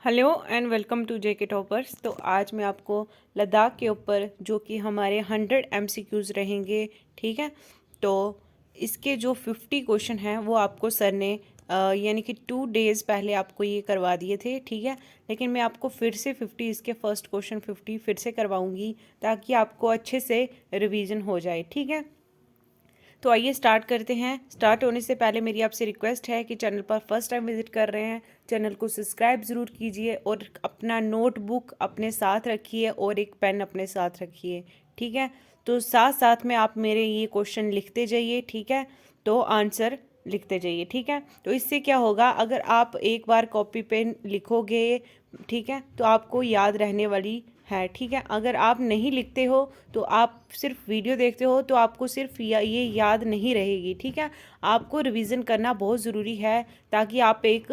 Hello and welcome to JK toppers. तो आज मैं आपको लद्दाख के ऊपर जो कि हमारे 100 एमसीक्यूज़ रहेंगे, ठीक है। तो इसके जो 50 क्वेश्चन हैं वो आपको सर ने यानी कि 2 डेज़ पहले आपको ये करवा दिए थे, ठीक है। लेकिन मैं आपको फिर से 50 इसके फर्स्ट क्वेश्चन 50 फिर से करवाऊँगी ताकि आपको अच्छे से रिवीजन हो जाए, ठीक है। तो आइए स्टार्ट करते हैं। स्टार्ट होने से पहले मेरी आपसे रिक्वेस्ट है कि चैनल पर फर्स्ट टाइम विजिट कर रहे हैं, चैनल को सब्सक्राइब ज़रूर कीजिए और अपना नोटबुक अपने साथ रखिए और एक पेन अपने साथ रखिए, ठीक है। तो साथ साथ में आप मेरे ये क्वेश्चन लिखते जाइए, ठीक है। तो आंसर लिखते जाइए, ठीक है। तो इससे क्या होगा, अगर आप एक बार कॉपी पे लिखोगे, ठीक है, तो आपको याद रहने वाली है, ठीक है। अगर आप नहीं लिखते हो तो आप सिर्फ वीडियो देखते हो तो आपको सिर्फ ये याद नहीं रहेगी, ठीक है। आपको रिवीजन करना बहुत ज़रूरी है ताकि आप एक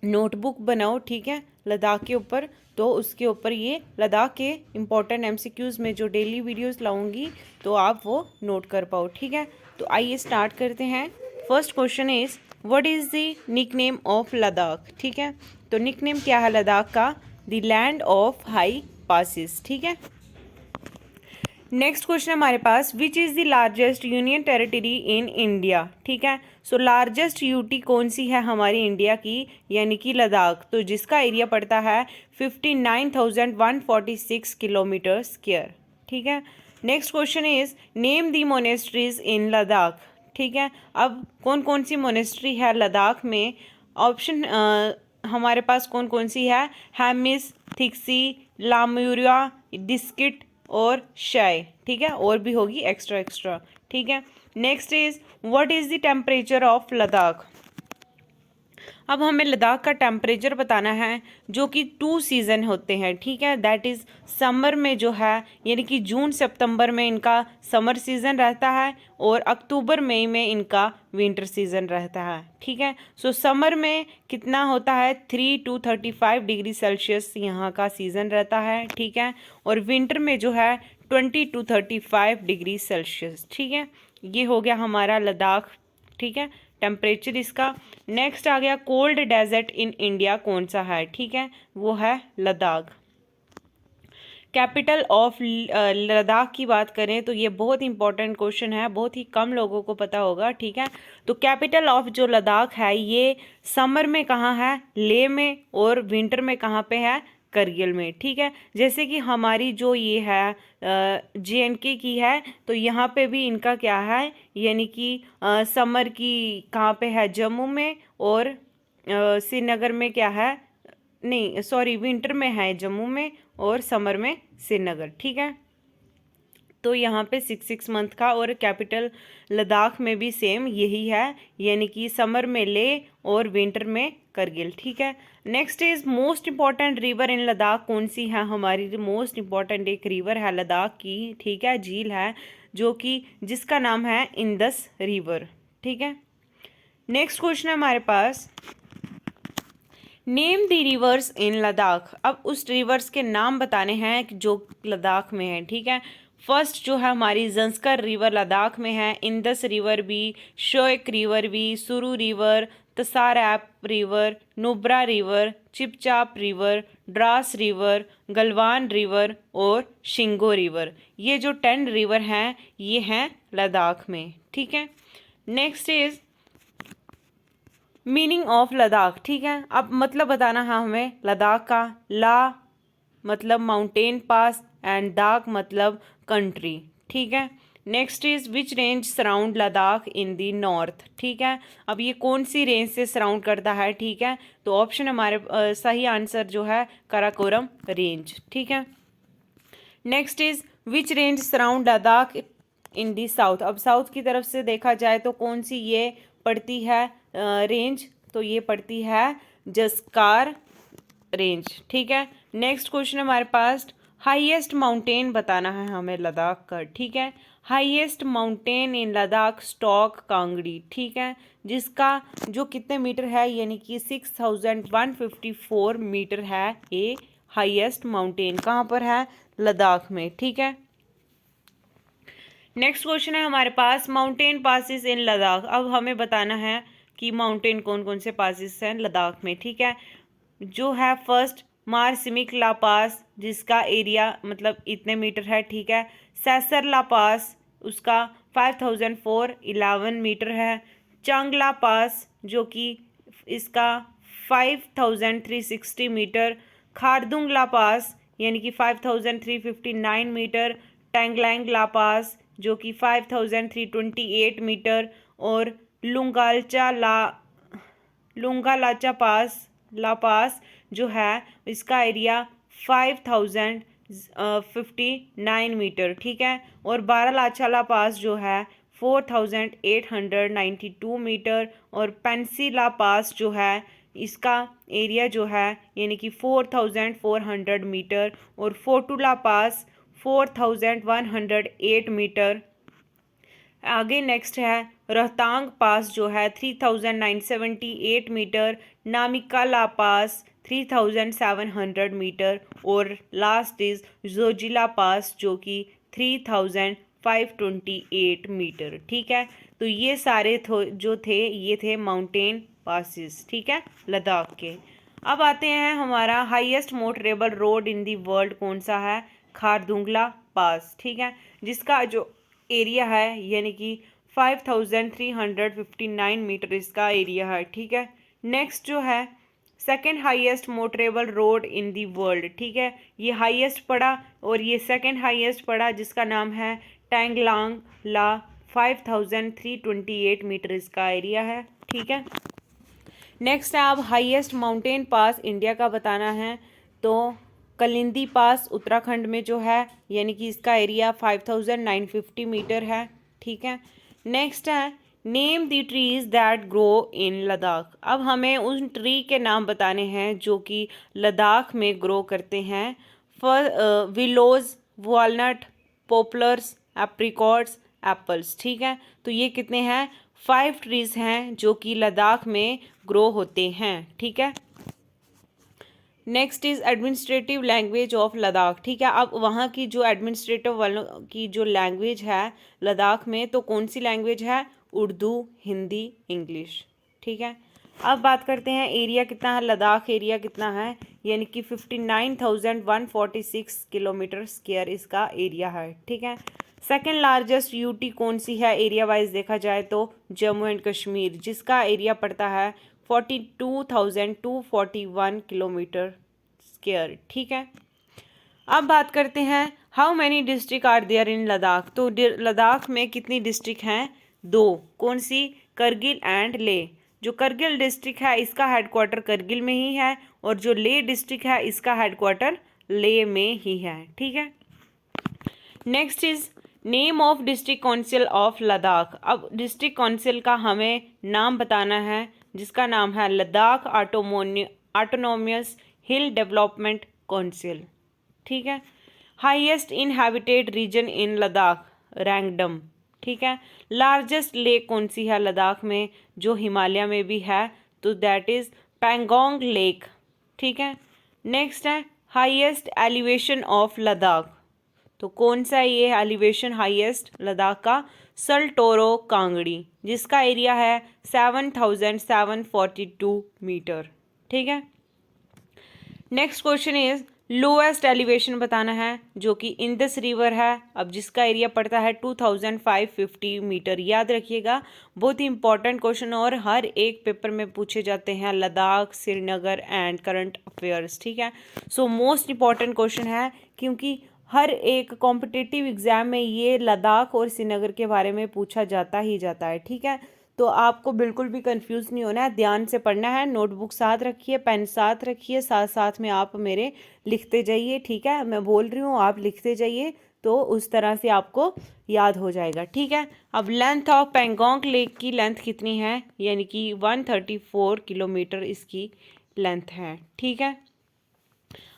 नोटबुक बनाओ, ठीक है, लद्दाख के ऊपर। तो उसके ऊपर ये लद्दाख के इम्पोर्टेंट एमसीक्यूज़ में जो डेली वीडियोस लाऊंगी तो आप वो नोट कर पाओ, ठीक है। तो आइए स्टार्ट करते हैं। First question is what is the nickname of Ladakh, ठीक है। तो निक नेम क्या है लद्दाख का? The land of high passes, ठीक है। नेक्स्ट क्वेश्चन हमारे पास which is the largest union territory in India, ठीक है। सो लार्जेस्ट यूटी कौन सी है हमारी इंडिया की, यानी कि लद्दाख, तो जिसका एरिया पड़ता है 59,146 किलोमीटर स्क्वायर, ठीक है। Next question is name the monasteries in Ladakh, ठीक है। अब कौन कौन सी मोनेस्ट्री है लद्दाख में? ऑप्शन हमारे पास कौन कौन सी है? हैमिस, थिक्सी, लाम्यूरिया, डिस्किट और शाय, ठीक है। और भी होगी एक्स्ट्रा एक्स्ट्रा, ठीक है। Next is what is the temperature of Ladakh. अब हमें लद्दाख का टेम्परेचर बताना है, जो कि 2 सीज़न होते हैं, ठीक है। दैट इज़ समर में जो है यानी कि जून सितंबर में इनका समर सीज़न रहता है और अक्टूबर मई में इनका विंटर सीज़न रहता है, ठीक है। सो समर में कितना होता है? 3 to 35 डिग्री सेल्सियस यहाँ का सीज़न रहता है, ठीक है। और विंटर में जो है 20 to 35 डिग्री सेल्सियस, ठीक है। ये हो गया हमारा लद्दाख, ठीक है, टेम्परेचर इसका। नेक्स्ट आ गया कोल्ड डेजर्ट इन इंडिया कौन सा है, ठीक है, वो है लद्दाख। कैपिटल ऑफ लद्दाख की बात करें तो ये बहुत इंपॉर्टेंट क्वेश्चन है, बहुत ही कम लोगों को पता होगा, ठीक है। तो कैपिटल ऑफ जो लद्दाख है ये समर में कहाँ है? लेह में, और विंटर में कहाँ पे है? करगिल में, ठीक है। जैसे कि हमारी जो ये है JNK की है, तो यहाँ पे भी इनका क्या है, यानी कि समर की कहाँ पे है? जम्मू में, और श्रीनगर में क्या है? नहीं सॉरी, विंटर में है जम्मू में और समर में श्रीनगर, ठीक है। तो यहाँ पे 6 मंथ का, और कैपिटल लद्दाख में भी सेम यही है, यानी कि समर में लेह और विंटर में करगिल, ठीक है। Next is most important river in Ladakh कौन सी है हमारी? मोस्ट इंपॉर्टेंट एक रिवर है लद्दाख की, ठीक है, झील है, जो कि जिसका नाम है इंदस रिवर, ठीक है। नेक्स्ट क्वेश्चन है हमारे पास नेम दी रिवर्स इन लद्दाख। अब उस रिवर्स के नाम बताने हैं जो लद्दाख में है, ठीक है। फर्स्ट जो है हमारी जंस्कर रिवर लद्दाख में है, इंदस रिवर भी, शोक रिवर भी, Suru river, Tsarap river, Nubra river, Chipchap river, Drass river, Galwan river और शिंगो रिवर। ये जो 10 रिवर हैं ये हैं लद्दाख में, ठीक है। Next is meaning of Ladakh, ठीक है। अब मतलब बताना है हमें लद्दाख का। ला मतलब माउंटेन पास एंड दाख मतलब कंट्री, ठीक है। Next is which range surround Ladakh in the north, ठीक है। अब ये कौन सी रेंज से सराउंड करता है, ठीक है। तो ऑप्शन हमारे सही आंसर जो है काराकोरम रेंज, ठीक है। Next is which range surround Ladakh in the south. अब साउथ की तरफ से देखा जाए तो कौन सी ये पड़ती है रेंज? तो ये पड़ती है जस्कार रेंज, ठीक है। नेक्स्ट क्वेश्चन हमारे पास हाईएस्ट माउंटेन बताना है हमें लद्दाख का, ठीक है। Highest mountain in Ladakh stock Kangri, ठीक है, जिसका जो कितने मीटर है, यानी कि 6154 मीटर है ये हाईएस्ट माउंटेन। कहाँ पर है? लद्दाख में, ठीक है। नेक्स्ट क्वेश्चन है हमारे पास माउंटेन पासिस इन लद्दाख। अब हमें बताना है कि माउंटेन कौन कौन से पासिस हैं लद्दाख में, ठीक है। जो है फर्स्ट मारसिमिक ला पास, जिसका एरिया मतलब इतने मीटर है, ठीक है। सैसर ला पास, उसका 5411 मीटर है। चांगला पास जो कि इसका 5360 मीटर। खारदुंग ला पास यानी कि 5359 मीटर। टैंगलैंग ला पास जो कि 5328 मीटर। और लुंगालाचा ला पास जो है इसका एरिया 5059 मीटर, ठीक है। और बारालाचा ला पास जो है 4892 मीटर। और पेंसी ला पास जो है इसका एरिया जो है यानी कि 4400 मीटर। और फोटुला पास 4108 मीटर। आगे नेक्स्ट है रोहतांग पास जो है 3978 मीटर। नामिका ला पास 3700 मीटर। और लास्ट इज जोजिला पास जो कि 3528 मीटर, ठीक है। तो ये सारे जो थे ये थे माउंटेन पासिस, ठीक है, लद्दाख के। अब आते हैं हमारा highest motorable road in the world कौन सा है? खारदुंगला पास, ठीक है, जिसका जो एरिया है यानी कि 5359 मीटर इसका एरिया है, ठीक है। नेक्स्ट जो है second highest motorable road in the world, ठीक है, ये हाईएस्ट पड़ा और ये सेकेंड हाईएस्ट पड़ा, जिसका नाम है टैंगलांग ला। 5328 मीटर इसका एरिया है, ठीक है। नेक्स्ट है आप हाईएस्ट माउंटेन पास इंडिया का बताना है, तो कलिंदी पास उत्तराखंड में जो है यानी कि इसका एरिया 5950 मीटर है, ठीक है। नेक्स्ट है name the trees that grow in Ladakh. अब हमें उन ट्री के नाम बताने हैं जो कि लद्दाख में ग्रो करते हैं। विलोज, वॉलनट, पोपलर्स, एप्रिकॉट्स, एप्पल्स, ठीक है। तो ये कितने हैं? 5 ट्रीज हैं जो कि लद्दाख में ग्रो होते हैं, ठीक है। Next is administrative language of Ladakh, ठीक है। अब वहाँ की जो एडमिनिस्ट्रेटिव वालों की जो लैंग्वेज है लद्दाख में, तो कौन सी लैंग्वेज है? उर्दू, हिंदी, इंग्लिश, ठीक है। अब बात करते हैं एरिया कितना है, लद्दाख एरिया कितना है, यानी कि 59,146 किलोमीटर स्क्वायर इसका एरिया है, ठीक है। सेकेंड लार्जेस्ट यूटी कौन सी है एरिया वाइज देखा जाए तो? जम्मू एंड कश्मीर, जिसका एरिया पड़ता है 42,241 किलोमीटर स्क्वायर, ठीक है। अब बात करते हैं how many district are there in Ladakh. तो लद्दाख में कितनी डिस्ट्रिक्ट हैं? 2। कौन सी? करगिल एंड ले। जो करगिल डिस्ट्रिक्ट है इसका हेडक्वार्टर करगिल में ही है और जो ले डिस्ट्रिक्ट है इसका हेडक्वार्टर ले में ही है, ठीक है। Next is name of district council of Ladakh. अब डिस्ट्रिक्ट काउंसिल का हमें नाम बताना है, जिसका नाम है लद्दाख ऑटोनोमियस हिल डेवलपमेंट काउंसिल, ठीक है। हाईएस्ट इनहैबिटेड रीजन इन लद्दाख, रैंगडम, ठीक है। लार्जेस्ट लेक कौन सी है लद्दाख में, जो हिमालय में भी है, तो दैट इज पैंगोंग लेक, ठीक है। नेक्स्ट है हाईएस्ट एलिवेशन ऑफ लद्दाख, तो कौन सा ये एलिवेशन हाईएस्ट लद्दाख का? सल्टोरो कांगड़ी, जिसका एरिया है 7742 मीटर, ठीक है। Next question is lowest elevation बताना है, जो कि इंदस रिवर है, अब जिसका एरिया पड़ता है 2550 मीटर। याद रखिएगा, बहुत ही इंपॉर्टेंट क्वेश्चन और हर एक पेपर में पूछे जाते हैं, Ladakh, Srinagar and current affairs, ठीक है। सो मोस्ट इंपॉर्टेंट क्वेश्चन है, क्योंकि हर एक कॉम्पिटिटिव एग्जाम में ये लद्दाख और श्रीनगर के बारे में पूछा जाता ही जाता है, ठीक है। तो आपको बिल्कुल भी कंफ्यूज नहीं होना है, ध्यान से पढ़ना है, नोटबुक साथ रखिए, पेन साथ रखिए, साथ साथ में आप मेरे लिखते जाइए, ठीक है। मैं बोल रही हूँ आप लिखते जाइए, तो उस तरह से आपको याद हो जाएगा, ठीक है। अब लेंथ ऑफ पैंगोंग लेक की लेंथ कितनी है, यानी कि 134 किलोमीटर इसकी लेंथ है, ठीक है।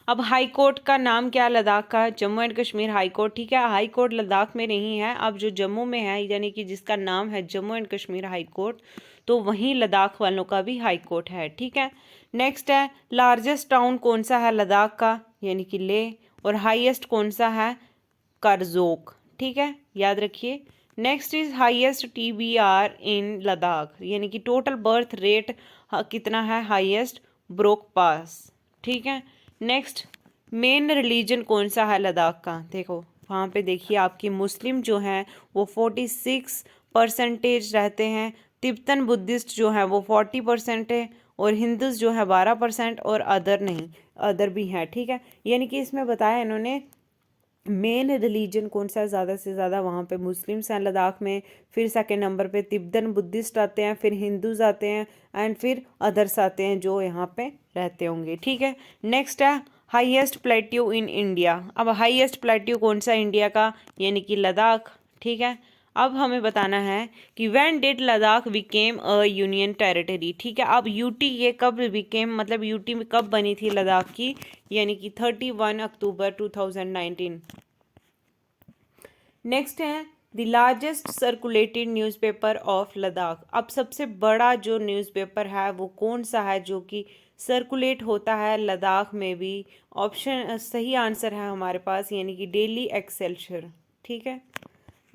अब हाई कोर्ट का नाम क्या है लद्दाख का? Jammu and Kashmir high court, ठीक है। हाई कोर्ट लद्दाख में नहीं है, अब जो जम्मू में है यानी कि जिसका नाम है Jammu and Kashmir high court, तो वहीं लद्दाख वालों का भी हाई कोर्ट है, ठीक है। नेक्स्ट है लार्जेस्ट टाउन कौन सा है लद्दाख का, यानी कि ले। और हाईएस्ट कौन सा है? करजोक, ठीक है, याद रखिए। नेक्स्ट इज हाईएस्ट TBR इन लद्दाख, यानी कि टोटल बर्थ रेट कितना है हाईएस्ट? ब्रोक पास, ठीक है। नेक्स्ट, मेन रिलीजन कौन सा है लद्दाख का? देखो वहाँ पे देखिए आपकी मुस्लिम जो हैं वो 46% रहते हैं, तिब्बतन बुद्धिस्ट जो है वो 40% है, और हिंदूज जो है 12%, और अदर नहीं, अदर भी हैं। ठीक है, यानी कि इसमें बताया इन्होंने मेन रिलीजन कौन सा है, ज़्यादा से ज़्यादा वहाँ पे मुस्लिम्स हैं लद्दाख में, फिर सेकेंड नंबर पे तिब्बतन बुद्धिस्ट आते हैं, फिर हिंदूज आते हैं, एंड फिर अदर्स आते हैं जो यहाँ पे रहते होंगे। ठीक है। नेक्स्ट है हाईएस्ट प्लेट्यू इन इंडिया। अब हाईएस्ट प्लेट्यू कौन सा इंडिया का? यानी कि लद्दाख। ठीक है। अब हमें बताना है कि when did Ladakh became a union territory. ठीक है। अब यूटी ये कब बिकेम, मतलब यूटी में कब बनी थी लद्दाख की? यानी कि 31 अक्टूबर 2019। नेक्स्ट है the largest circulated newspaper of Ladakh. अब सबसे बड़ा जो न्यूज़पेपर है वो कौन सा है जो कि सर्कुलेट होता है लद्दाख में भी? ऑप्शन सही आंसर है हमारे पास, यानी कि डेली एक्सेलसियर। ठीक है।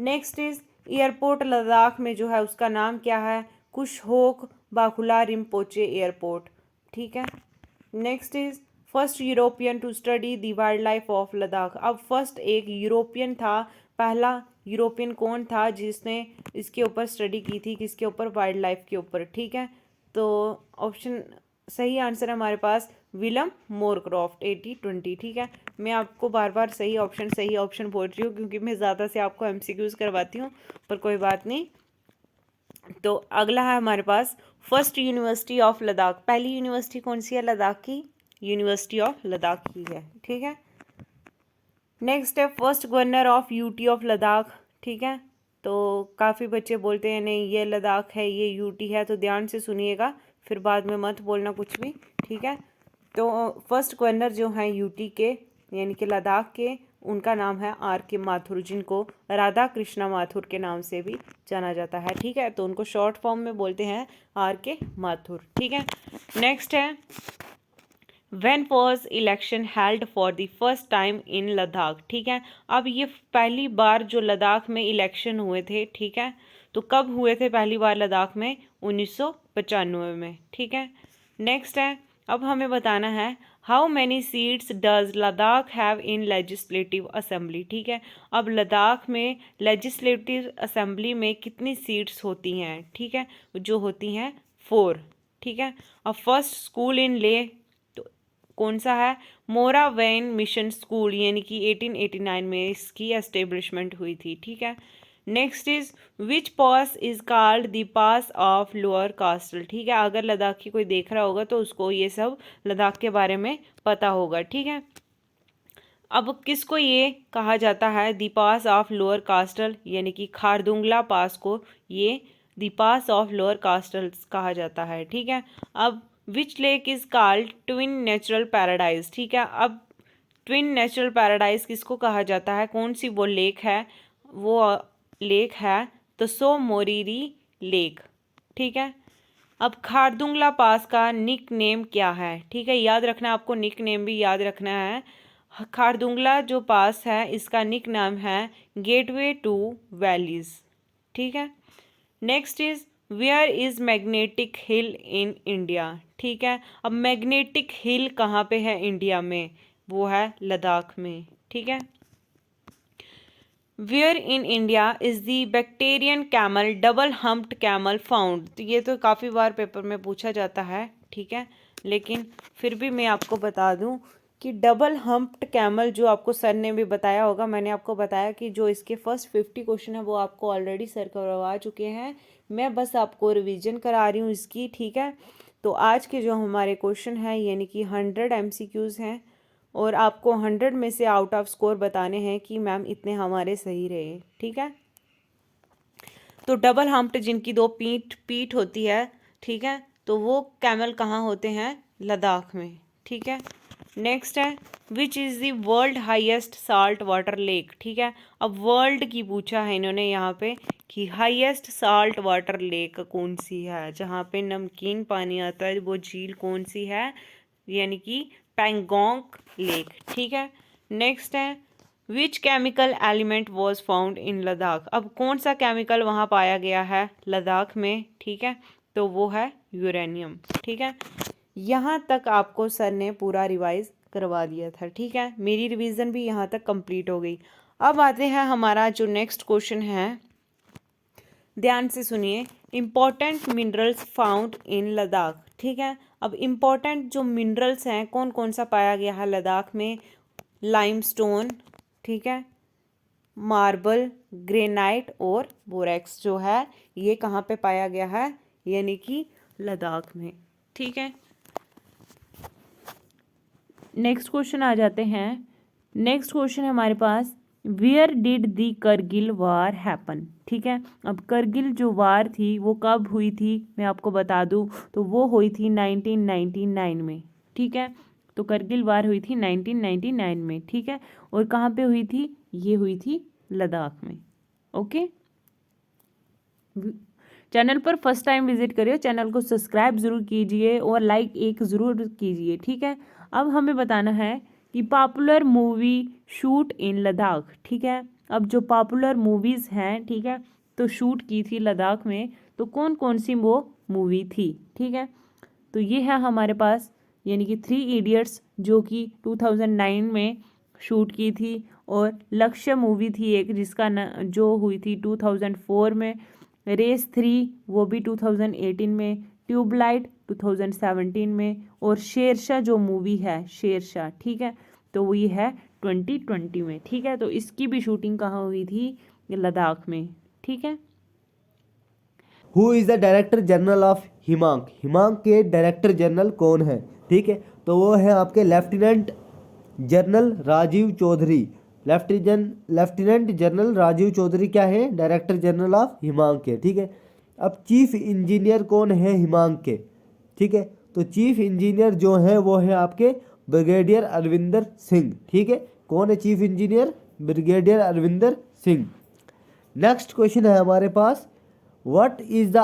नेक्स्ट इज एयरपोर्ट लद्दाख में जो है उसका नाम क्या है? कुशहोक बाकुला रिम्पोचे एयरपोर्ट। ठीक है। Next is first European to study the wild life of Ladakh. अब फर्स्ट एक यूरोपियन था, पहला यूरोपियन कौन था जिसने इसके ऊपर स्टडी की थी? किसके ऊपर? वाइल्ड लाइफ के ऊपर। ठीक है। तो ऑप्शन सही आंसर है हमारे पास विलियम मोरक्रॉफ्ट 8020। ठीक है। मैं आपको बार बार सही ऑप्शन बोल रही हूँ क्योंकि मैं ज़्यादा से आपको एमसीक्यूज करवाती हूँ, पर कोई बात नहीं। तो अगला है हमारे पास फर्स्ट यूनिवर्सिटी ऑफ लद्दाख। पहली यूनिवर्सिटी कौन सी है लद्दाख की? यूनिवर्सिटी ऑफ लद्दाख की है। ठीक है। नेक्स्ट है first governor of UT of Ladakh. ठीक है। तो काफ़ी बच्चे बोलते हैं नहीं ये लद्दाख है ये यूटी है, तो ध्यान से सुनिएगा, फिर बाद में मत बोलना कुछ भी। ठीक है। तो फर्स्ट गवर्नर जो हैं यूटी के यानी कि लद्दाख के, उनका नाम है आर के माथुर, जिनको राधा कृष्णा माथुर के नाम से भी जाना जाता है। ठीक है। तो उनको शॉर्ट फॉर्म में बोलते हैं आर के माथुर। ठीक है। नेक्स्ट है When was election held for the first time in Ladakh? ठीक है। अब ये पहली बार जो लद्दाख में इलेक्शन हुए थे, ठीक है, तो कब हुए थे पहली बार लद्दाख में? 1995 में। ठीक है। नेक्स्ट है अब हमें बताना है how many seats does Ladakh have in legislative assembly. ठीक है। अब लद्दाख में लेजिस्लेटिव असेंबली में कितनी सीट्स होती हैं? ठीक है, जो होती हैं 4। ठीक है। अब फर्स्ट स्कूल इन ले कौन सा है? मोरावेन मिशन स्कूल, यानी कि 1889 में इसकी एस्टेब्लिशमेंट हुई थी। ठीक है। Next is which pass is called the pass of lower कास्टल। ठीक है। अगर लद्दाख की कोई देख रहा होगा तो उसको ये सब लद्दाख के बारे में पता होगा। ठीक है। अब किसको ये कहा जाता है द पास ऑफ लोअर कास्टल? यानी कि खारदुंगला पास को ये द पास ऑफ लोअर कास्टल कहा जाता है। ठीक है। अब which lake is called twin natural paradise. ठीक है। अब ट्विन नेचुरल पैराडाइज किसको कहा जाता है? कौन सी वो लेक है? वो लेक है तसो मोरीरी लेक। ठीक है। अब खारदुंगला पास का निक नेम क्या है? ठीक है, याद रखना, आपको निक नेम भी याद रखना है। खारदुंगला जो पास है इसका निक नाम है गेटवे टू वैलीज। ठीक है। Next is where is magnetic hill in India. ठीक है। अब मैग्नेटिक हिल कहाँ पे है इंडिया में? वो है लद्दाख में। ठीक है। Where in India is the Bactrian camel double humped camel found. तो ये तो काफ़ी बार पेपर में पूछा जाता है। ठीक है। लेकिन फिर भी मैं आपको बता दूं कि डबल हम्प्ड कैमल जो आपको सर ने भी बताया होगा, मैंने आपको बताया कि जो इसके फर्स्ट 50 क्वेश्चन है वो आपको ऑलरेडी सर करवा चुके हैं, मैं बस आपको रिवीजन करा रही हूँ इसकी। ठीक है। तो आज के जो हमारे क्वेश्चन हैं यानी कि 100 MCQs हैं, और आपको 100 में से आउट ऑफ स्कोर बताने हैं कि मैम इतने हमारे सही रहे। ठीक है। तो डबल हम्प्ड जिनकी 2 पीठ होती है, ठीक है, तो वो कैमल कहाँ होते हैं? लद्दाख में। ठीक है। नेक्स्ट है which is the world highest salt water lake. ठीक है। अब वर्ल्ड की पूछा है इन्होंने यहाँ पे कि हाईएस्ट साल्ट वाटर लेक कौन सी है, जहाँ पे नमकीन पानी आता है, वो झील कौन सी है? यानी कि पैंगोंग लेक। ठीक है। नेक्स्ट है which chemical element was found in Ladakh. अब कौन सा केमिकल वहाँ पाया गया है लद्दाख में? ठीक है। तो वो है यूरेनियम। ठीक है। यहाँ तक आपको सर ने पूरा रिवाइज करवा दिया था, ठीक है। मेरी रिवीजन भी यहाँ तक कंप्लीट हो गई। अब आते हैं हमारा जो नेक्स्ट क्वेश्चन है, ध्यान से सुनिए। Important minerals found in Ladakh, ठीक है। अब इम्पॉर्टेंट जो मिनरल्स हैं कौन कौन सा पाया गया है लद्दाख में? लाइमस्टोन, ठीक है, मार्बल, ग्रेनाइट और बोरेक्स जो है ये कहाँ पे पाया गया है? यानी कि लद्दाख में, ठीक है। नेक्स्ट क्वेश्चन आ जाते हैं। नेक्स्ट क्वेश्चन है हमारे पास, where did the Kargil war happen, ठीक है। अब करगिल जो वार थी वो कब हुई थी मैं आपको बता दूं, तो वो हुई थी 1999 में, ठीक है। तो करगिल वार हुई थी 1999 में, ठीक है। और कहाँ पे हुई थी? ये हुई थी लद्दाख में, ओके। चैनल पर फर्स्ट टाइम विजिट करिए, चैनल को सब्सक्राइब जरूर कीजिए और लाइक एक ज़रूर कीजिए, ठीक है। अब हमें बताना है कि popular movie shoot in Ladakh, ठीक है। अब जो पॉपुलर मूवीज़ हैं, ठीक है, तो शूट की थी लद्दाख में, तो कौन कौन सी वो मूवी थी, ठीक है। तो ये है हमारे पास, यानी कि 3 इडियट्स जो कि 2009 में शूट की थी, और लक्ष्य मूवी थी एक जिसका जो हुई थी 2004 में, रेस 3 वो भी 2018 में, ट्यूबलाइट 2017 में, और शेरशाह जो मूवी है शेरशाह, ठीक है, तो वो ये है 2020 में, ठीक है। तो इसकी भी शूटिंग कहाँ हुई थी? लद्दाख में, ठीक है। Who is the director general of Himank? Himank के डायरेक्टर जनरल कौन है, ठीक है। तो वो है आपके lieutenant general Rajiv Chaudhary. Lieutenant general Rajiv Chaudhary क्या है? डायरेक्टर जनरल ऑफ हिमांक के, ठीक है। अब चीफ इंजीनियर कौन है हिमांक के, ठीक है। तो चीफ इंजीनियर जो है वो है आपके ब्रिगेडियर अरविंदर सिंह, ठीक है। कौन है chief engineer? Brigadier Arvinder Singh. Next question है हमारे पास, what is the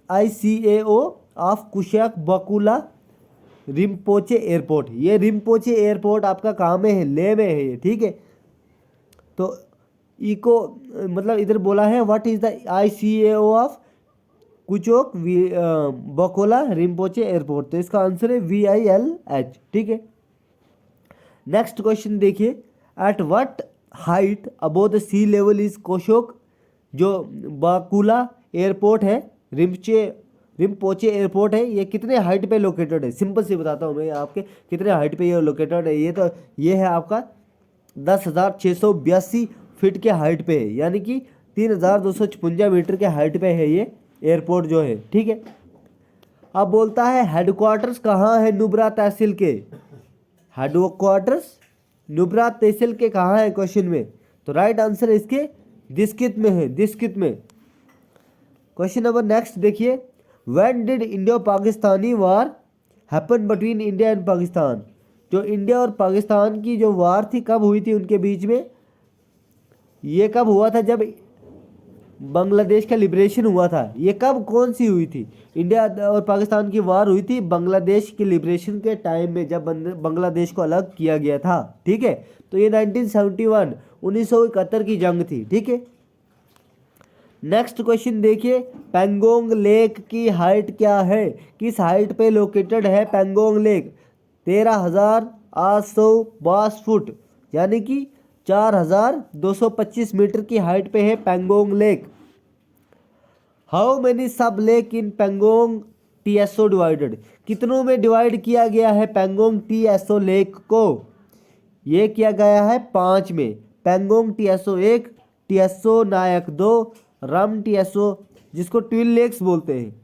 ICAO of Kushok Bakula Rimpochee airport? ये रिम्पोचे एयरपोर्ट आपका कहाँ में है? लेह में है ये, ठीक है। तो इको मतलब इधर बोला है what is the ICAO of Kushok Bakula Rimpochee airport, तो इसका आंसर है VILH, ठीक है। नेक्स्ट क्वेश्चन देखिए, at what height above the sea level is Kushok? जो बाकुला एयरपोर्ट है, रिम्पोचे एयरपोर्ट है, ये कितने हाइट पे लोकेटेड है? सिंपल से बताता हूँ मैं आपके कितने हाइट पे ये लोकेटेड है। ये है आपका 10,682 फीट के हाइट पे है, यानी कि 3,256 मीटर के हाइट पे है ये एयरपोर्ट जो है, ठीक है। अब बोलता है हेडक्वार्टर्स कहाँ है नुब्रा तहसील के? हेडक्वार्टर्स नुब्रा तहसील के कहाँ है क्वेश्चन में? तो राइट आंसर इसके दिस्कित में है, दिस्कित में। क्वेश्चन नंबर नेक्स्ट देखिए, when did Indo Pakistani war happen between India and Pakistan? जो इंडिया और पाकिस्तान की जो वार थी कब हुई थी उनके बीच में? ये कब हुआ था? जब बांग्लादेश का लिबरेशन हुआ था। ये कब कौन सी हुई थी? इंडिया और पाकिस्तान की वार हुई थी बांग्लादेश के लिबरेशन के टाइम में, जब बांग्लादेश को अलग किया गया था, ठीक है। तो ये 1971 1971 की जंग थी, ठीक है। नेक्स्ट क्वेश्चन देखिए, पेंगोंग लेक की हाइट क्या है? किस हाइट पे लोकेटेड है पेंगोंग लेक? 13,852 फुट, यानी कि 4,225 मीटर की हाइट पे है पेंगोंग लेक। हाउ मेनी सब lake in Pangong TSO divided? कितनों में डिवाइड किया गया है पेंगोंग TSO लेक को? ये किया गया है 5 में। Pangong TSO 1, TSO Nyak 2, Ram TSO जिसको ट्विन लेक्स बोलते हैं,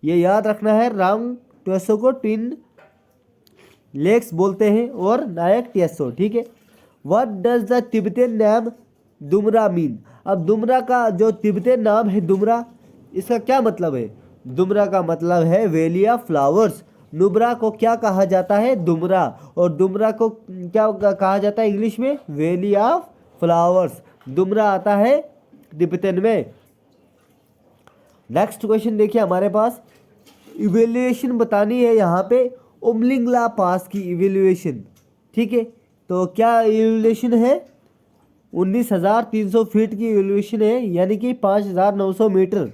ये याद रखना है, राम TSO को ट्विन लेक्स बोलते हैं, और नायक TSO, ठीक है। What does the Tibetan name Dumra mean? अब दुमरा का जो तिब्बतियन नाम है दुमरा, इसका क्या मतलब है? दुमरा का मतलब है वैली ऑफ फ्लावर्स। नुब्रा को क्या कहा जाता है? दुमरा। और दुमरा को क्या कहा जाता है इंग्लिश में? Valley of flowers. दुमरा आता है तिब्बतियन में। नेक्स्ट क्वेश्चन देखिए हमारे पास, इवेल्युएशन बतानी है यहाँ पे उमलिंगला पास की इवेल्युएशन, ठीक है। तो क्या इवेल्युएशन है? 19,300 फीट की इवेल्युएशन है, यानी कि 5,900 मीटर।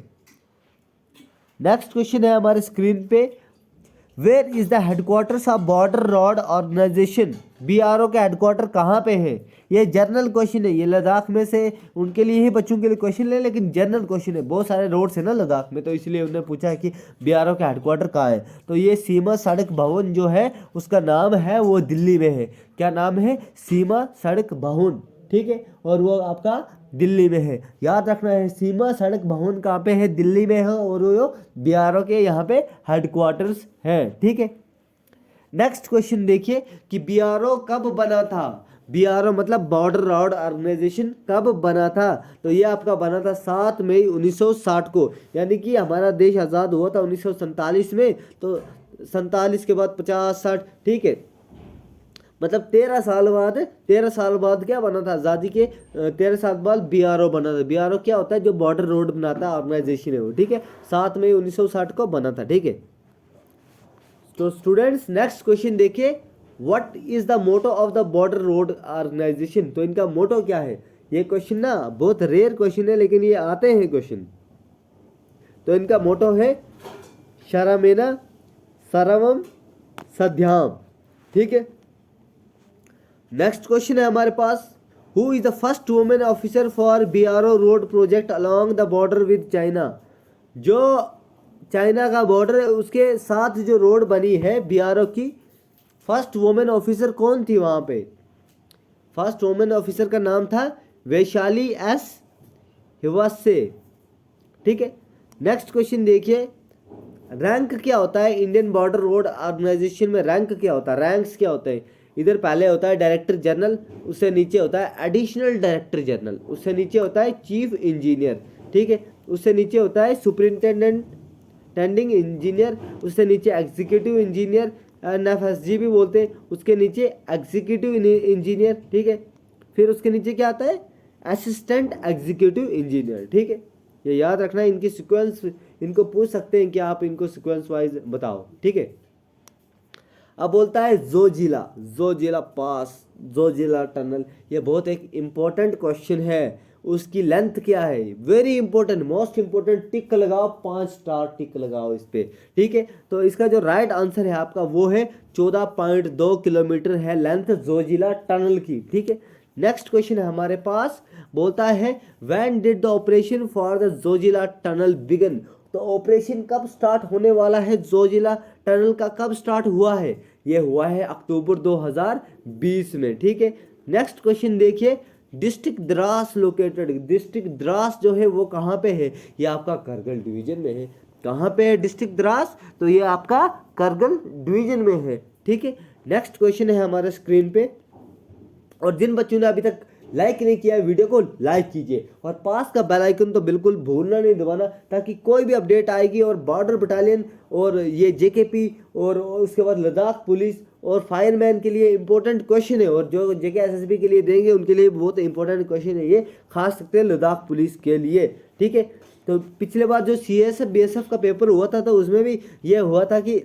नेक्स्ट क्वेश्चन है हमारे स्क्रीन पे, where is the headquarters of border road organisation, BRO का हेडक्वार्टर कहाँ पे है? ये जनरल क्वेश्चन है, ये लद्दाख में से उनके लिए ही बच्चों के लिए क्वेश्चन है, लेकिन जनरल क्वेश्चन है। बहुत सारे रोड्स है ना लद्दाख में, तो इसलिए उन्होंने पूछा है कि BRO का हेडक्वार्टर कहाँ है। तो ये सीमा सड़क भवन जो है उसका नाम है वो दिल्ली में है। क्या नाम है? सीमा सड़क भवन, ठीक है, और वो आपका दिल्ली में है। याद रखना है, सीमा सड़क भवन कहाँ पे है? दिल्ली में है, और वो BRO के यहाँ पे हेडक्वार्टर्स है, ठीक है। नेक्स्ट क्वेश्चन देखिए कि BRO कब बना था? BRO मतलब बॉर्डर रोड ऑर्गेनाइजेशन कब बना था? तो ये आपका बना था 7 मई 1960 को, यानी कि हमारा देश आज़ाद हुआ था 1947 में, तो 47 के बाद 50-60, ठीक है, मतलब 13 साल बाद क्या बना था? आज़ादी के 13 साल बाद BRO बना था। BRO क्या होता है? जो बॉर्डर रोड बनाता है, ऑर्गेनाइजेशन है वो, ठीक है। 7 मई 1960 को बना था, ठीक है। तो स्टूडेंट्स नेक्स्ट क्वेश्चन देखिए, what is the motto of the border road organisation? तो इनका मोटो क्या है? ये क्वेश्चन ना बहुत रेयर क्वेश्चन है, लेकिन ये आते हैं क्वेश्चन। तो इनका मोटो है शरमेना सर्वम सध्याम, ठीक है। नेक्स्ट क्वेश्चन है हमारे पास, who is the first women officer for BRO road project along the border with China? जो चाइना का बॉर्डर है उसके साथ जो रोड बनी है BRO की, फर्स्ट वुमेन ऑफिसर कौन थी वहाँ पे? फर्स्ट वुमेन ऑफिसर का नाम था वैशाली S हिवासे, ठीक है। नेक्स्ट क्वेश्चन देखिए, रैंक क्या होता है इंडियन बॉर्डर रोड ऑर्गेनाइजेशन में? रैंक क्या होता है? रैंक्स क्या होते हैं? इधर पहले होता है डायरेक्टर जनरल, उससे नीचे होता है एडिशनल डायरेक्टर जनरल, उससे नीचे होता है चीफ इंजीनियर, ठीक है, उससे नीचे होता है सुपरिंटेंडेंट टेंडिंग इंजीनियर, उससे नीचे एग्जीक्यूटिव इंजीनियर, NFSG भी बोलते हैं, उसके नीचे एग्जीक्यूटिव इंजीनियर, ठीक है, फिर उसके नीचे क्या आता है? असिस्टेंट एग्जीक्यूटिव इंजीनियर, ठीक है। ये याद रखना है, इनकी सीक्वेंस इनको पूछ सकते हैं कि आप इनको सीक्वेंस वाइज बताओ, ठीक है। अब बोलता है जोजिला पास, जोजिला टनल, ये बहुत एक इम्पोर्टेंट क्वेश्चन है। उसकी लेंथ क्या है? वेरी इंपॉर्टेंट, मोस्ट इंपॉर्टेंट, टिक लगाओ, 5 स्टार टिक लगाओ इस पे, ठीक है। तो इसका जो राइट आंसर है आपका वो है 14.2 किलोमीटर है लेंथ जोजिला टनल की, ठीक है। नेक्स्ट क्वेश्चन है हमारे पास, बोलता है when did the operation for the Zojila tunnel began? तो ऑपरेशन कब स्टार्ट होने वाला है? जोजिला टनल का कब स्टार्ट हुआ है? ये हुआ है अक्टूबर 2020 में, ठीक है। नेक्स्ट क्वेश्चन देखिए, district Dras located, district Dras जो है वो कहाँ पे है? ये आपका करगिल डिवीजन में है। कहाँ पे है डिस्ट्रिक्ट द्रास? तो ये आपका करगिल डिवीजन में है, ठीक है। नेक्स्ट क्वेश्चन है हमारे स्क्रीन पे, और जिन बच्चों ने अभी तक लाइक नहीं किया है वीडियो को लाइक कीजिए, और पास का बेल आइकन तो बिल्कुल भूलना नहीं दबाना, ताकि कोई भी अपडेट आएगी और बॉर्डर बटालियन और ये JKP और उसके बाद लद्दाख पुलिस और फायरमैन के लिए इंपॉर्टेंट क्वेश्चन है, और जो JK SSB के लिए देंगे उनके लिए बहुत इंपॉर्टेंट क्वेश्चन है, ये खास सकते हैं लद्दाख पुलिस के लिए, ठीक है। तो पिछले बार जो CSF BSF का पेपर हुआ था, तो उसमें भी ये हुआ था कि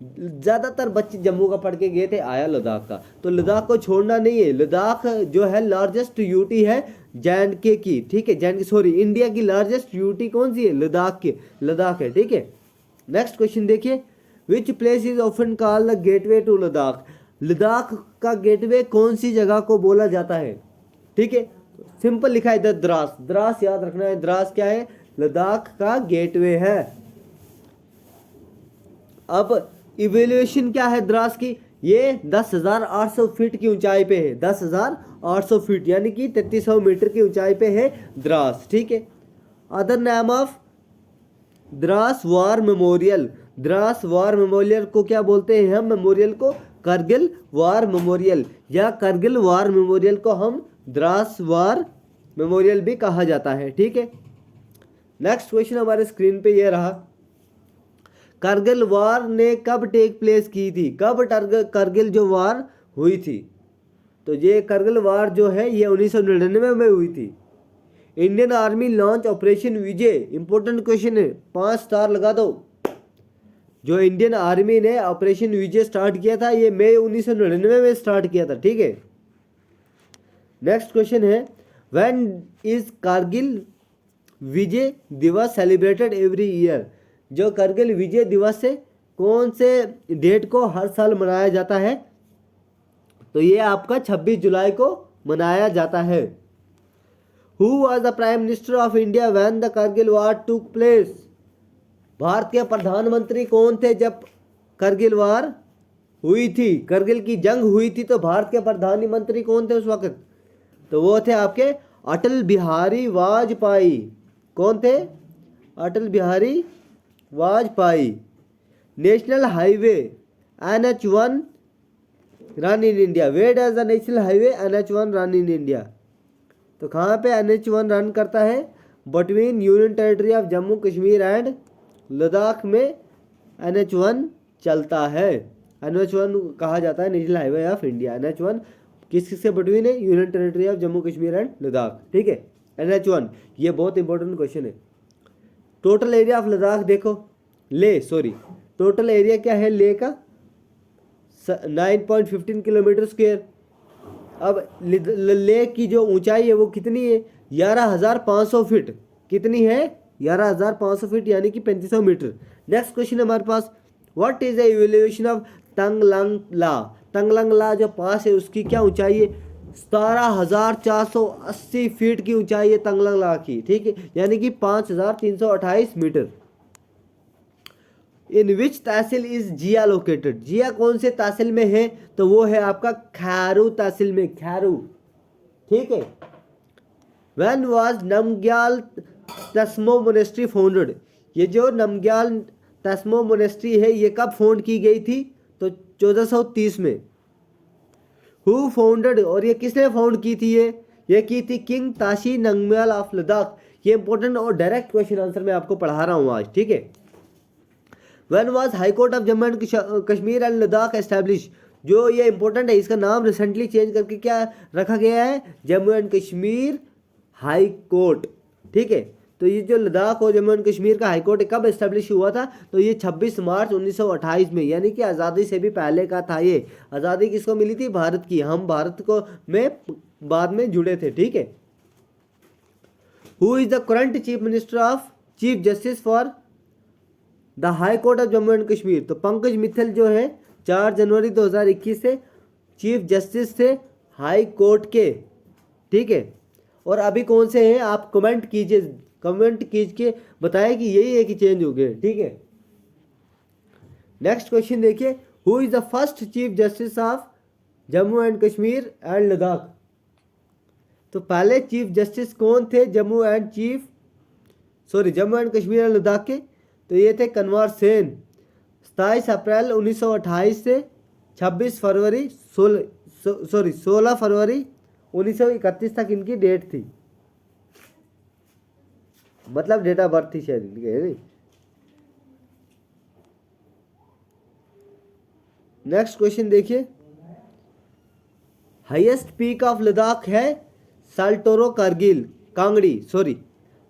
ज़्यादातर बच्चे जम्मू का पढ़ के गए थे, आया लद्दाख का। तो लद्दाख को छोड़ना नहीं है। लद्दाख जो है लार्जेस्ट UT है JNK की, ठीक है, JNK सॉरी इंडिया की लार्जेस्ट UT कौन सी है? लद्दाख है, ठीक है। नेक्स्ट क्वेश्चन देखिए, which place is often called the gateway to Ladakh? Ladakh का गेटवे कौन सी जगह को बोला जाता है? ठीक है, सिंपल लिखा है इधर द्रास, द्रास याद रखना है। द्रास क्या है? लद्दाख का गेटवे है। अब इवेल्युएशन क्या है द्रास की? ये 10,800 फीट की ऊंचाई पे है, 10,800 फीट यानी कि 3300 मीटर की ऊंचाई पे है द्रास, ठीक है। Other name of Dras war memorial, Dras war memorial को क्या बोलते हैं हम? मेमोरियल को करगिल वार मेमोरियल, या करगिल वार मेमोरियल को हम द्रास वार मेमोरियल भी कहा जाता है, ठीक है। नेक्स्ट क्वेश्चन हमारे स्क्रीन पे ये रहा, करगिल वार ने कब टेक प्लेस की थी? कब करगिल जो वार हुई थी? तो ये करगिल वार जो है ये 1999 में हुई थी। इंडियन आर्मी लॉन्च ऑपरेशन विजय, इंपॉर्टेंट क्वेश्चन है, 5 स्टार लगा दो। जो इंडियन आर्मी ने ऑपरेशन विजय स्टार्ट किया था ये मई 1999 में स्टार्ट किया था, ठीक है। नेक्स्ट क्वेश्चन है, व्हेन इज कारगिल विजय दिवस सेलिब्रेटेड एवरी ईयर? जो करगिल विजय दिवस है कौन से डेट को हर साल मनाया जाता है? तो ये आपका 26 जुलाई को मनाया जाता है। Who was the prime minister of India when the Kargil war took place? Bharat के प्रधानमंत्री कौन थे जब करगिल वार हुई थी, करगिल की जंग हुई थी? तो भारत के प्रधानमंत्री कौन थे उस वक्त? तो वो थे आपके अटल बिहारी वाजपेयी। कौन थे? Atal Bihari Vajpayee. National highway NH1 run in India. Where does the national highway NH1 run in India? तो कहाँ पे NH1 रन करता है? Between union territory of Jammu Kashmir and Ladakh में NH1 चलता है। NH1 कहा जाता है national highway of India. NH1 किस से बिटवीन है? Union territory of Jammu Kashmir and Ladakh. ठीक है, NH1 ये बहुत इंपॉर्टेंट क्वेश्चन है। टोटल एरिया ऑफ लद्दाख देखो, टोटल एरिया क्या है ले का? 9.15 किलोमीटर स्क्वायर। अब ले की जो ऊंचाई है वो कितनी है? 11,500 फीट। कितनी है? 11,500 फीट, यानी कि 3500 मीटर। नेक्स्ट क्वेश्चन हमारे पास, what is the elevation of Taglang La? Taglang La जो पास है उसकी क्या ऊंचाई है? 17,480 फीट की ऊंचाई है तंगलंगला की। ठीक है, यानी कि 5,328 मीटर। इन विच तहसील इज जिया लोकेटेड? जिया कौन से तहसील में है? तो वो है आपका खैरू तहसील में, खैरू। ठीक है। When was Namgyal Tsemo monastery founded? ये जो नमग्याल तस्मो मोनेस्ट्री है ये कब फाउंड की गई थी? तो 1430 में। Who founded? और ये किसने फाउंड की थी? ये की थी किंग ताशी नंगम्याल ऑफ लद्दाख। ये इंपॉर्टेंट और डायरेक्ट क्वेश्चन आंसर मैं आपको पढ़ा रहा हूँ आज। ठीक है। When was high court of Jammu and Kashmir and Ladakh establish? जो ये इंपॉर्टेंट है, इसका नाम रिसेंटली चेंज करके क्या रखा गया है? Jammu and Kashmir high court. ठीक है, तो ये जो लद्दाख और जम्मू एंड कश्मीर का हाई कोर्ट कब एस्टैब्लिश हुआ था? तो ये 26 मार्च 1928 में, यानी कि आज़ादी से भी पहले का था। ये आज़ादी किसको मिली थी? भारत की। हम भारत को में बाद में जुड़े थे। ठीक है। Who is the current chief justice for the high court of Jammu and Kashmir? तो पंकज मित्तल जो है 4 जनवरी 2021 से चीफ जस्टिस थे हाई कोर्ट के। ठीक है, और अभी कौन से हैं आप कमेंट कीजिए बताएं कि यही है कि चेंज हो गए। ठीक है। नेक्स्ट क्वेश्चन देखिए, who is the first chief justice of Jammu and Kashmir and Ladakh? तो पहले चीफ जस्टिस कौन थे जम्मू एंड कश्मीर एंड लद्दाख के? तो ये थे कन्वर सेन। 27 अप्रैल 1928 से 16 फरवरी 1931 तक इनकी डेट थी, मतलब डेट ऑफ बर्थ थी शायद इनके, है नहीं। नेक्स्ट क्वेश्चन देखिए, हाईएस्ट पीक ऑफ लद्दाख है साल्टोरो कारगिल कांगड़ी।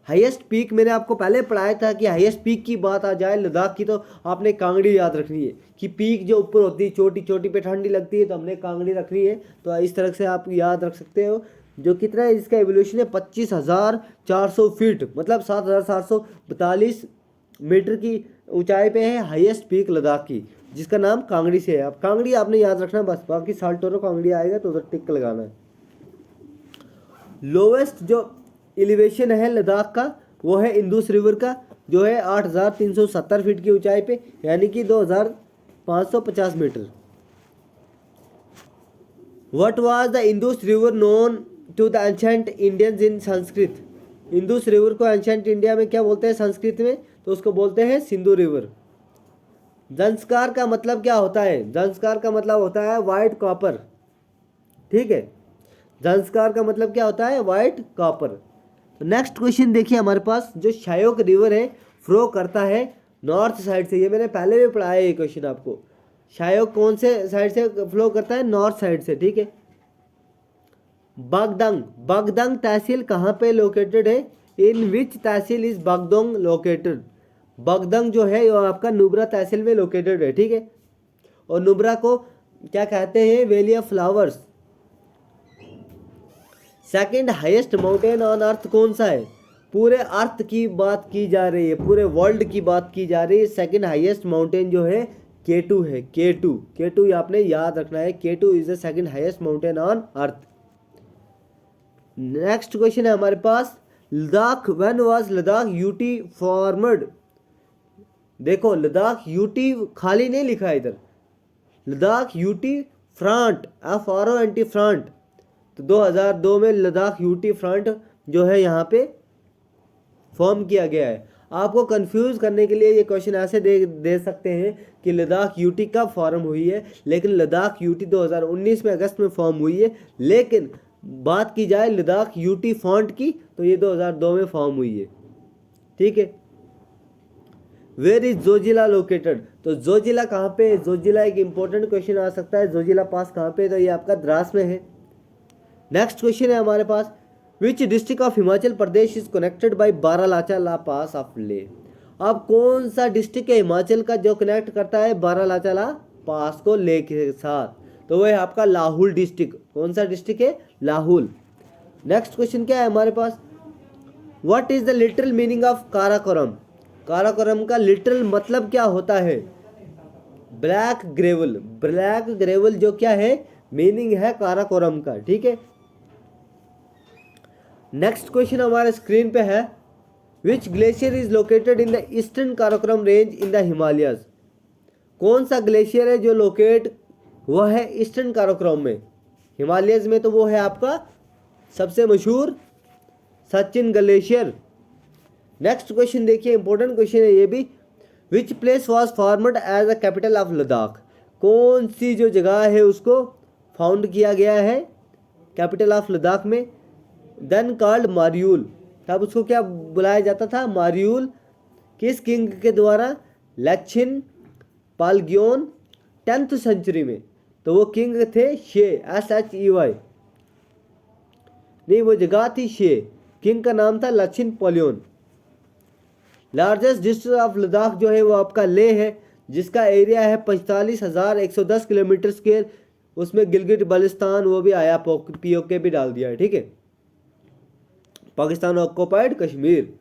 हाईएस्ट पीक मैंने आपको पहले पढ़ाया था कि हाईएस्ट पीक की बात आ जाए लद्दाख की तो आपने कांगड़ी याद रखनी है कि पीक जो ऊपर होती है चोटी पे ठंडी लगती है तो हमने कांगड़ी रखनी है। तो इस तरह से आप याद रख सकते हो। जो कितना है इसका एवोल्यूशन है 25,400 फीट, मतलब 7,742 मीटर की ऊंचाई पे है हाईएस्ट पीक लद्दाख की, जिसका नाम कांगड़ी से है। अब कांगड़ी आपने याद रखना बस, बाकी साल्टोरो कांगड़ी आएगा तो उधर टिक लगाना है। लोवेस्ट जो एलिवेशन है लद्दाख का वो है इंदुस रिवर का, जो है 8,370 फीट की ऊंचाई पे, यानी कि 2,550 metre. What was the Indus river known to the ancient Indians in Sanskrit? Indus river को एंशिएंट इंडिया में क्या बोलते हैं संस्कृत में? तो उसको बोलते हैं सिंधु रिवर। ज़ंस्कार का मतलब क्या होता है? ज़ंस्कार का मतलब होता है वाइट कॉपर। ठीक है, ज़ंस्कार का मतलब क्या होता है? White copper. तो नेक्स्ट क्वेश्चन देखिए हमारे पास, जो शायोक रिवर है फ्लो करता है नॉर्थ साइड से। ये मैंने पहले भी पढ़ाया है ये क्वेश्चन आपको। शायोक कौन से साइड से फ्लो करता है? नॉर्थ साइड से। ठीक है। बागदंग तहसील कहाँ पे लोकेटेड है? इन विच तहसील इज बागदोंग लोकेटेड? बागदंग जो है वो आपका नुब्रा तहसील में लोकेटेड है। ठीक है, और नुब्रा को क्या कहते हैं? Valley of flowers. Second highest mountain on अर्थ कौन सा है? पूरे अर्थ की बात की जा रही है, पूरे वर्ल्ड की बात की जा रही है। सेकंड हाईएस्ट माउंटेन जो है K2 है, K2 आपने याद रखना है। K2 is the second highest mountain on earth. Next question है हमारे पास, Ladakh, when was Ladakh UT formed. देखो लद्दाख यूटी खाली नहीं लिखा है इधर, Ladakh UT front, FRONT front. तो 2002 में लद्दाख यूटी फ्रंट जो है यहाँ पे फॉर्म किया गया है। आपको कंफ्यूज करने के लिए ये क्वेश्चन ऐसे दे सकते हैं कि लद्दाख यूटी कब फॉर्म हुई है, लेकिन लद्दाख यूटी 2019 में अगस्त में फॉर्म हुई है। लेकिन बात की जाए लद्दाख यूटी फॉन्ट की तो ये 2002 में फॉर्म हुई है, ठीक है। वेयर इज जोजिला लोकेटेड, तो जोजिला कहाँ पे है? जोजिला एक इंपॉर्टेंट क्वेश्चन आ सकता है, जोजिला पास कहाँ पे है? तो ये आपका द्रास में है। नेक्स्ट क्वेश्चन है हमारे पास, which district of Himachal Pradesh is connected by Baralacha La pass of Leh. अब कौन सा डिस्ट्रिक्ट है हिमाचल का जो कनेक्ट करता है बारालाचा ला पास को ले के साथ? तो वो है आपका लाहौल डिस्ट्रिक्ट। कौन सा डिस्ट्रिक्ट है? लाहौल। नेक्स्ट क्वेश्चन क्या है हमारे पास, what is the literal meaning of Karakoram. Karakoram का लिटरल मतलब क्या होता है? Black gravel. ब्लैक ग्रेवल जो क्या है, मीनिंग है काराकोरम का, ठीक है। नेक्स्ट क्वेश्चन हमारे स्क्रीन पे है, which glacier is located in the eastern Karakoram range in the Himalayas. कौन सा ग्लेशियर है जो लोकेट हुआ है ईस्टर्न काराकोरम में, हिमालयस में? तो वो है आपका सबसे मशहूर सचिन ग्लेशियर। नेक्स्ट क्वेश्चन देखिए, इंपॉर्टेंट क्वेश्चन है ये भी, which place was formed as the capital of Ladakh. कौन सी जो जगह है उसको फाउंड किया गया है कैपिटल ऑफ लद्दाख में? देन कॉल्ड मार्यूल, तब उसको क्या बुलाया जाता था? मार्यूल। किस किंग के द्वारा? लक्षिन पालग्योन 10th सेंचुरी में। तो वो किंग थे शे, SHEY, नहीं वो जगह थी शे, किंग का नाम था लक्षिन पालग्योन। लार्जेस्ट डिस्ट्रिक्ट ऑफ लद्दाख जो है वो आपका ले है, जिसका एरिया है 45,110 किलोमीटर स्क्वायर। उसमें गिलगित बल्तिस्तान वो भी आया, POK भी डाल दिया है, ठीक है, Pakistan occupied Kashmir.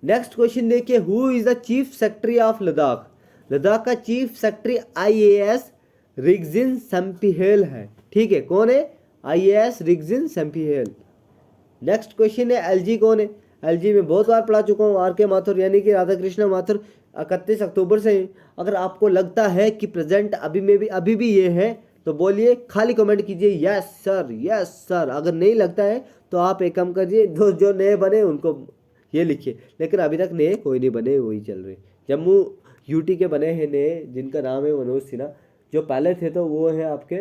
Next question देखिए, who is the chief secretary of Ladakh. Ladakh का chief secretary IAS Rigzin Samphel है, ठीक है। कौन है? IAS Rigzin Samphel. Next question है, LG कौन है? LG में बहुत बार पढ़ा चुका हूँ, RK माथुर यानी कि राधा कृष्ण माथुर 31 अक्टूबर से। अगर आपको लगता है कि प्रेजेंट अभी भी ये है तो बोलिए, खाली कमेंट कीजिए यस सर, यस सर। अगर नहीं लगता है तो आप एक काम करिए, जो नए बने उनको ये लिखिए, लेकिन अभी तक नए कोई नहीं बने, वही चल रहे। जम्मू UT के बने हैं नए, जिनका नाम है मनोज सिन्हा। जो पहले थे तो वो है आपके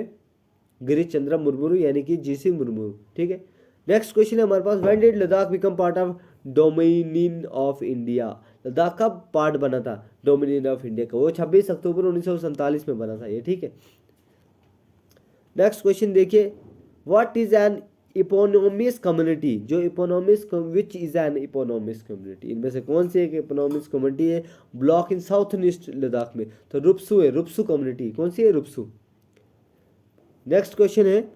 गिरीश चंद्र मुर्मू यानी कि GC मुर्मू, ठीक है। नेक्स्ट क्वेश्चन है हमारे पास, when did Ladakh become part of dominion of India. Ladakh का पार्ट बना था डोमिनियन ऑफ इंडिया का? वो 26 अक्टूबर 1947 में बना था ये, ठीक है। नेक्स्ट क्वेश्चन देखिए, व्हाट इज एन इपोनोमिस कम्युनिटी। जो इपोनोमिस, विच इज एन इपोनोमिस कम्युनिटी, इनमें से कौन सी एक इपोनोमिस कम्युनिटी है block in south east Ladakh में? तो रुप्सू है, रुप्सू कम्युनिटी। कौन सी है? रुप्सू। नेक्स्ट क्वेश्चन है,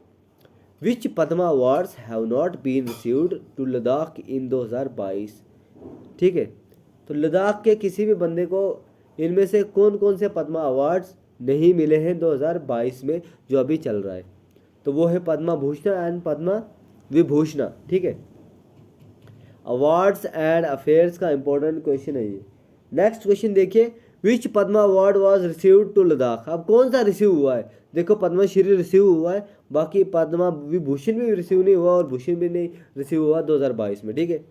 which Padma awards have not been received to Ladakh in 2022, ठीक है। तो लद्दाख के किसी भी बंदे को इनमें से कौन कौन से पद्मा अवार्ड्स नहीं मिले हैं 2022 में जो अभी चल रहा है? तो वो है पद्मा भूषण एंड पद्मा विभूषण, ठीक है। अवार्ड्स एंड अफेयर्स का इंपॉर्टेंट क्वेश्चन है ये। नेक्स्ट क्वेश्चन देखिए, which Padma award was received to Ladakh. अब कौन सा रिसीव हुआ है? देखो पद्मश्री रिसीव हुआ है, बाकी पद्मा विभूषण भी रिसीव नहीं हुआ और भूषण भी नहीं रिसीव हुआ 2022 में, ठीक है।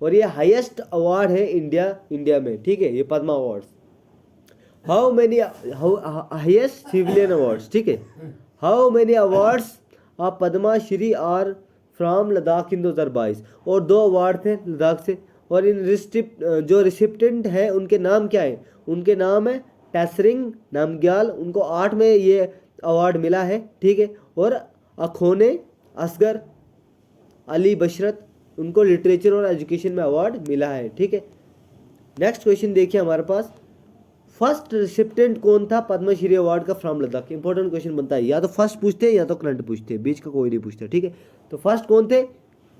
और ये हाईएस्ट अवार्ड है इंडिया में, ठीक है, ये Padma awards. How many highest civilian awards, ठीक है। How many awards of Padma Shri are from Ladakh in 2022। और 2 अवार्ड थे लद्दाख से, और इन जो रिसिप्टेंट हैं उनके नाम क्या है? उनके नाम है टेसरिंग नामग्याल, उनको 8 में ये अवार्ड मिला है, ठीक है। और अखोने असगर अली बशरत, उनको लिटरेचर और एजुकेशन में अवार्ड मिला है, ठीक है। नेक्स्ट क्वेश्चन देखिए हमारे पास, फर्स्ट रिसिप्टेंट कौन था पद्मश्री अवार्ड का फ्रॉम लद्दाख? इंपॉर्टेंट क्वेश्चन बनता है, या तो फर्स्ट पूछते हैं या तो करंट पूछते हैं, बीच का कोई नहीं पूछता, ठीक है। तो फर्स्ट कौन थे?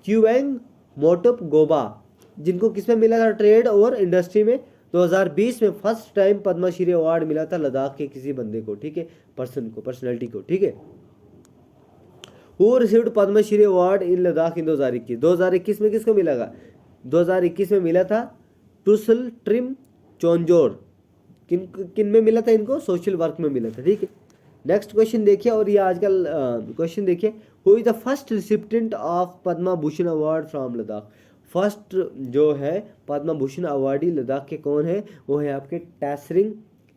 क्यूवेंग मोटुप गोबा, जिनको किसमें मिला था? ट्रेड और इंडस्ट्री में 2020 में फर्स्ट टाइम पद्मश्री अवार्ड मिला था लद्दाख के किसी बंदे को, ठीक है, पर्सनैलिटी को, ठीक है। Who received Padmashri award in Ladakh in 2021? 2021 में किसको मिला? 2021 में मिला था टुसल ट्रिम चोंजोर। किन किन में मिला था इनको? सोशल वर्क में मिला था, ठीक है। नेक्स्ट क्वेश्चन देखिए, और ये आजकल क्वेश्चन देखिए, who is the first recipient of Padma Bhushan award from Ladakh? First जो है पद्मा भूषण अवार्डी लद्दाख के कौन है? वो है आपके टैसरिंग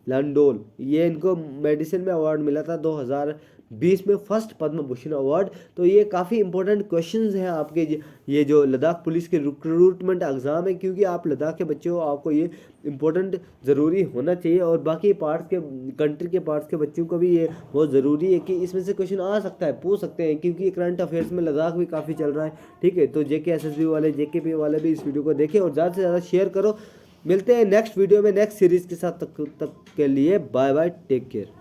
लंडोल। ये इनको मेडिसिन में अवार्ड मिला था 2020 में, फर्स्ट पद्म भूषण अवार्ड। तो ये काफ़ी इंपॉर्टेंट क्वेश्चंस हैं आपके ये जो लद्दाख पुलिस के रिक्रूटमेंट एग्ज़ाम है, क्योंकि आप लद्दाख के बच्चे हो, आपको ये इंपॉर्टेंट ज़रूरी होना चाहिए। और बाकी पार्ट्स के कंट्री के पार्ट्स के बच्चों को भी ये बहुत ज़रूरी है कि इसमें से क्वेश्चन आ सकता है, पूछ सकते हैं, क्योंकि करंट अफेयर्स में लद्दाख भी काफ़ी चल रहा है, ठीक है। तो JK SSB वाले, JKP वाले भी इस वीडियो को देखें और ज़्यादा से ज़्यादा शेयर करो। मिलते हैं नेक्स्ट वीडियो में नेक्स्ट सीरीज़ के साथ, तक के लिए बाय बाय, टेक केयर।